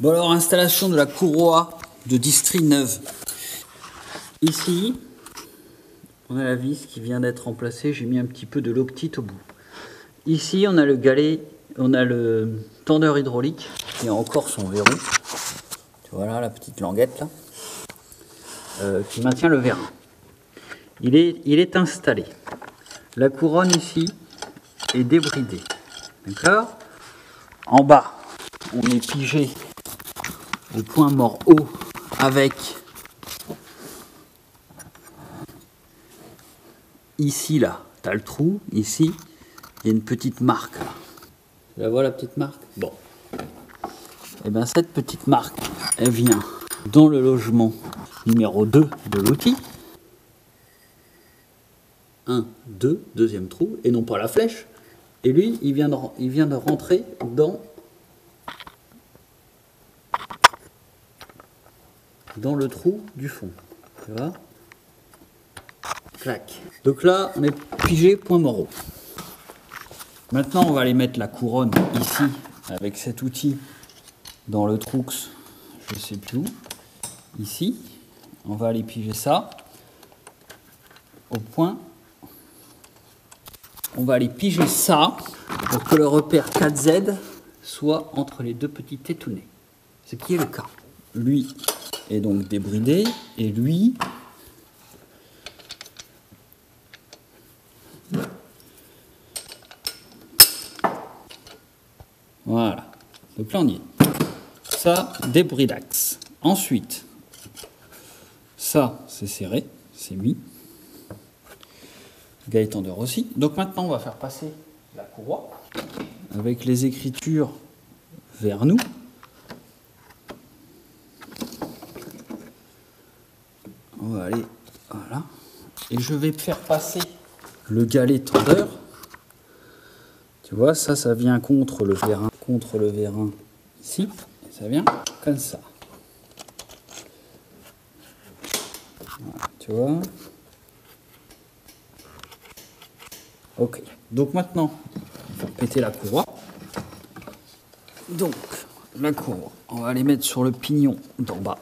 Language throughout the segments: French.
Bon alors, installation de la courroie de distri neuve. Ici, on a la vis qui vient d'être remplacée. J'ai mis un petit peu de loctite au bout. Ici, on a le galet, on a le tendeur hydraulique qui a encore son verrou. Voilà la petite languette là, qui maintient le vérin. Il est installé. La couronne ici est débridée. D'accord ? En bas, on est pigé au point mort haut avec ici là, tu as le trou, ici, il y a une petite marque là. Tu la vois la petite marque ? Bon. Et bien cette petite marque, elle vient dans le logement numéro 2 de l'outil. 1, 2, deuxième trou, et non pas la flèche. Et lui, il vient de rentrer dans le trou du fond. Tu vois ? Clac. Donc là, on est pigé point mort haut. Maintenant, on va aller mettre la couronne ici, avec cet outil, dans le trou, je sais plus où. Ici, on va aller piger ça au point. On va aller piger ça pour que le repère 4Z soit entre les deux petits tétounets. Ce qui est le cas. Lui est donc débridé et lui voilà. Donc là on y est. Ça, débridax. Ensuite, ça c'est serré, c'est mis. Galet tendeur aussi. Donc maintenant on va faire passer la courroie avec les écritures vers nous. On va aller, voilà. Et je vais faire passer le galet tendeur. Tu vois, ça vient contre le vérin ici. Et ça vient comme ça. Voilà, tu vois. Ok, donc maintenant, on va péter la courroie. Donc, la courroie, on va les mettre sur le pignon d'en bas.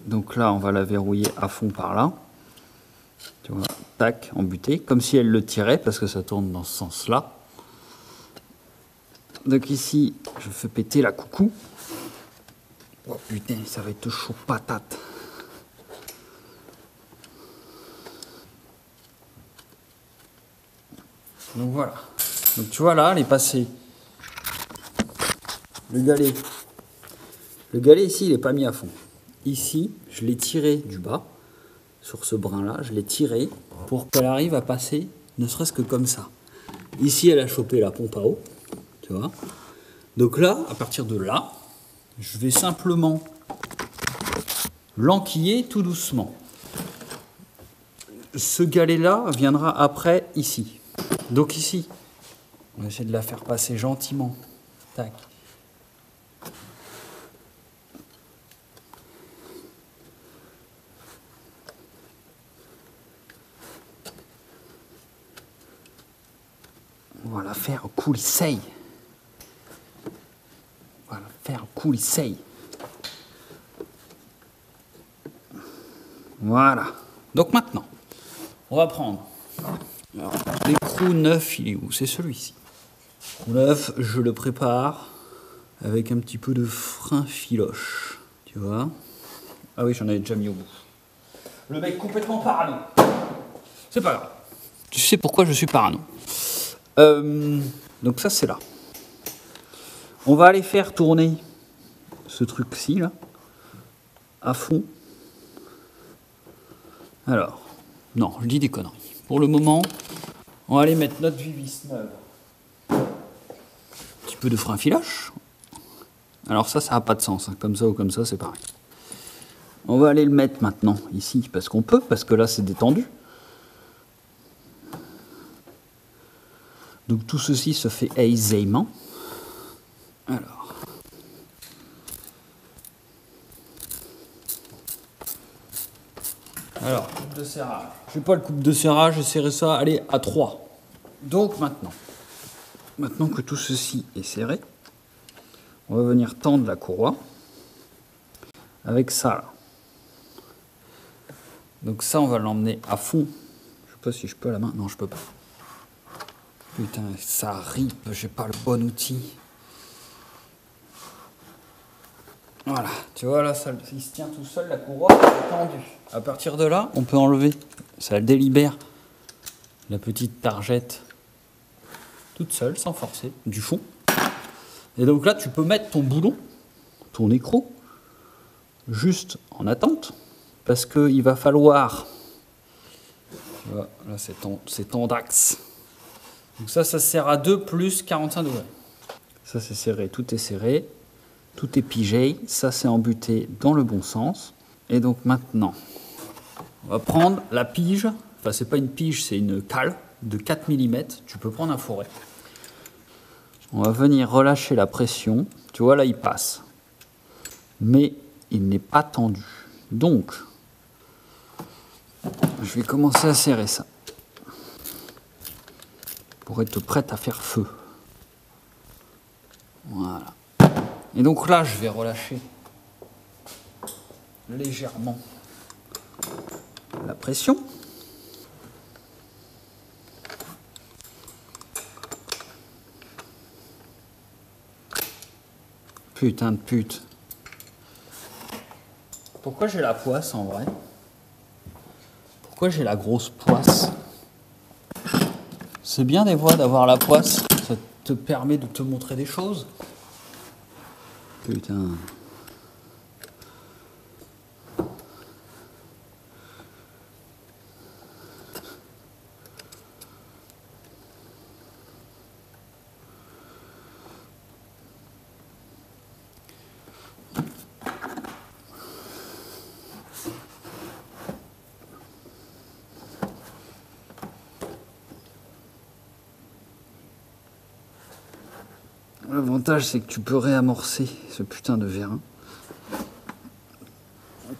Donc là, on va la verrouiller à fond par là. Tu vois, tac, embutée, comme si elle le tirait, parce que ça tourne dans ce sens-là. Donc ici, je fais péter la coucou. Oh putain, ça va être chaud patate. Donc voilà. Donc tu vois là, elle est passée. Le galet ici, il n'est pas mis à fond. Ici, je l'ai tiré du bas, sur ce brin-là, je l'ai tiré pour qu'elle arrive à passer, ne serait-ce que comme ça. Ici, elle a chopé la pompe à eau, tu vois. Donc là, à partir de là, je vais simplement l'enquiller tout doucement. Ce galet-là viendra après ici. Donc ici, on va essayer de la faire passer gentiment. Tac. On va la faire coulisser. On va la faire coulisser. Voilà. Donc maintenant, on va prendre. Alors, l'écrou neuf, il est où? C'est celui-ci. L'écrou neuf, je le prépare avec un petit peu de frein filoche. Tu vois? Ah oui, j'en avais déjà mis au bout. Le mec complètement parano. C'est pas grave. Tu sais pourquoi je suis parano. Donc ça, c'est là. On va aller faire tourner ce truc-ci, là, à fond. Alors, non, je dis des conneries. Pour le moment, on va aller mettre notre vis neuve. Un petit peu de frein filoche. Alors ça n'a pas de sens. Hein. Comme ça ou comme ça, c'est pareil. On va aller le mettre maintenant, ici, parce qu'on peut, parce que là, c'est détendu. Donc tout ceci se fait aisément. Alors. Alors, coupe de serrage. Je n'ai pas le coupe de serrage, j'ai serré ça, allez, à 3. Donc maintenant que tout ceci est serré, on va venir tendre la courroie avec ça là. Donc ça, on va l'emmener à fond. Je sais pas si je peux à la main. Non, je peux pas. Putain, ça ripe, j'ai pas le bon outil. Voilà, tu vois là, ça, il se tient tout seul, la courroie est tendue. À partir de là, on peut enlever, ça délibère la petite targette toute seule, sans forcer, du fond. Et donc là, tu peux mettre ton boulon, ton écrou, juste en attente, parce qu'il va falloir, tu vois, là c'est ton d'axe. Donc ça sert à 2 plus 45 degrés. Ça c'est serré, tout est serré. Tout est pigé, ça c'est embuté dans le bon sens. Et donc maintenant, on va prendre la pige, enfin c'est pas une pige, c'est une cale de 4 mm, tu peux prendre un fourret. On va venir relâcher la pression, tu vois là il passe. Mais il n'est pas tendu. Donc, je vais commencer à serrer ça. Pour être prête à faire feu. Voilà. Et donc là, je vais relâcher légèrement la pression. Putain de pute. Pourquoi j'ai la poisse en vrai? Pourquoi j'ai la grosse poisse? C'est bien des fois d'avoir la poisse, ça te permet de te montrer des choses. Putain. L'avantage, c'est que tu peux réamorcer ce putain de vérin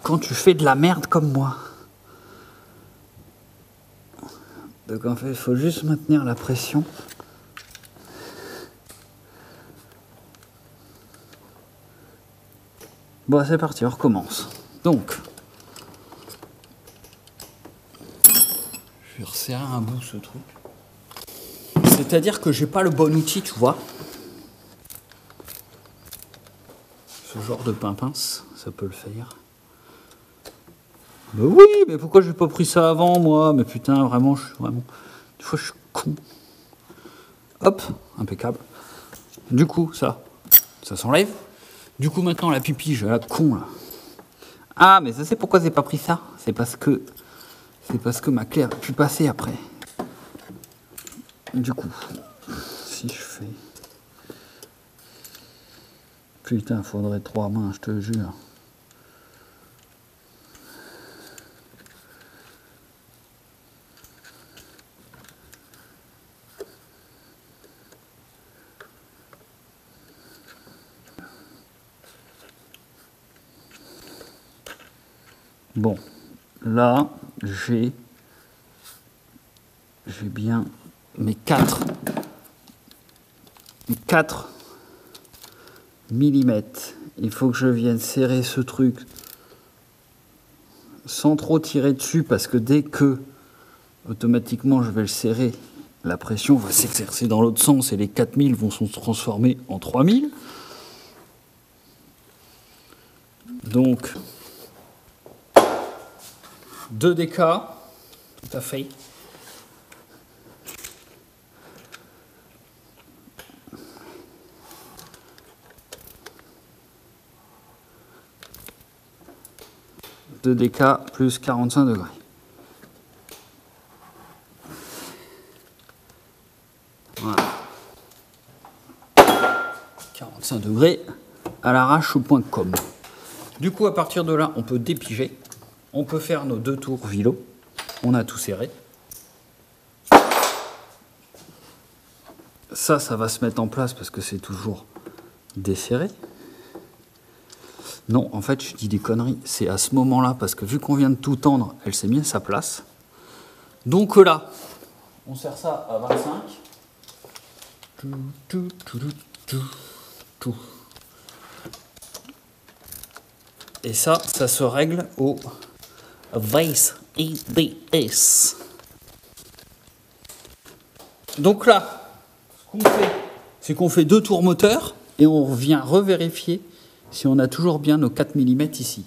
quand tu fais de la merde comme moi. Donc en fait, il faut juste maintenir la pression. Bon, c'est parti, on recommence. Donc, je vais resserrer un bout ce truc. C'est-à-dire que j'ai pas le bon outil, tu vois. Ce genre de pince, ça peut le faire. Mais oui, mais pourquoi j'ai pas pris ça avant, moi? Mais putain, vraiment, je suis vraiment... Des fois, je suis con. Hop, impeccable. Du coup, ça s'enlève. Du coup, maintenant, la pupille, la con, là. Ah, mais ça, c'est pourquoi j'ai pas pris ça. C'est parce que ma clé a pu passer après. Du coup, si je fais... Putain, faudrait 3 mains, je te jure. Bon, là, j'ai bien mes 4 millimètres. Il faut que je vienne serrer ce truc sans trop tirer dessus parce que dès que automatiquement je vais le serrer, la pression va s'exercer dans l'autre sens et les 4000 vont se transformer en 3000. Donc 2 dk, tout à fait. De dk plus 45 degrés. Voilà. 45 degrés à l'arrache au point com. Du coup, à partir de là, on peut dépiger. On peut faire nos 2 tours vilo. On a tout serré. ça va se mettre en place parce que c'est toujours desserré. Non, en fait, je dis des conneries. C'est à ce moment-là, parce que vu qu'on vient de tout tendre, elle s'est mise à sa place. Donc là, on serre ça à 25. Et ça se règle au 20 IDS. Donc là, ce qu'on fait, c'est qu'on fait 2 tours moteur et on vient revérifier si on a toujours bien nos 4 mm ici.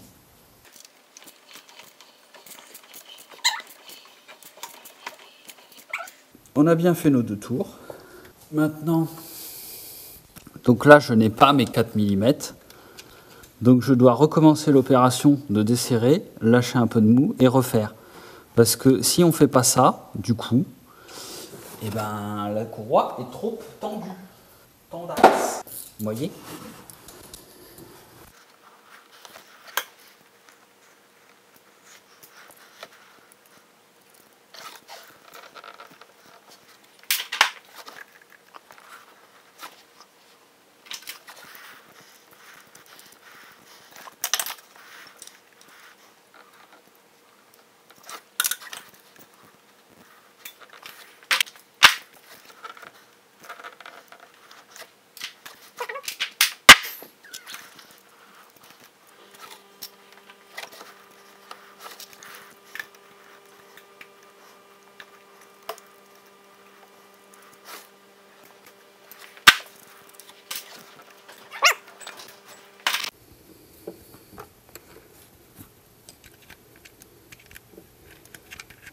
On a bien fait nos 2 tours. Maintenant, donc là je n'ai pas mes 4 mm. Donc je dois recommencer l'opération de desserrer, lâcher un peu de mou et refaire. Parce que si on ne fait pas ça, du coup, eh ben, la courroie est trop tendue. Tendasse. Vous voyez ?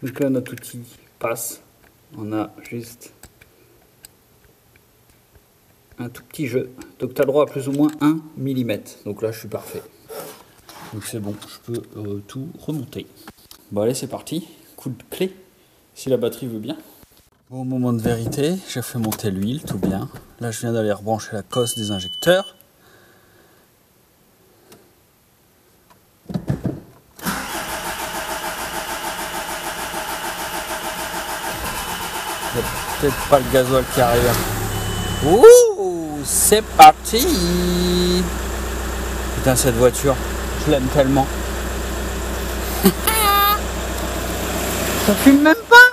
Donc là notre outil passe, on a juste un tout petit jeu, donc tu as le droit à plus ou moins 1 mm, donc là je suis parfait, donc c'est bon, je peux tout remonter. Bon allez c'est parti, coup de clé, si la batterie veut bien. Au moment de vérité, j'ai fait monter l'huile, tout bien, là je viens d'aller rebrancher la cosse des injecteurs. Peut-être pas le gasoil qui arrive. Ouh, c'est parti. Putain, cette voiture, je l'aime tellement. Ça fume même pas.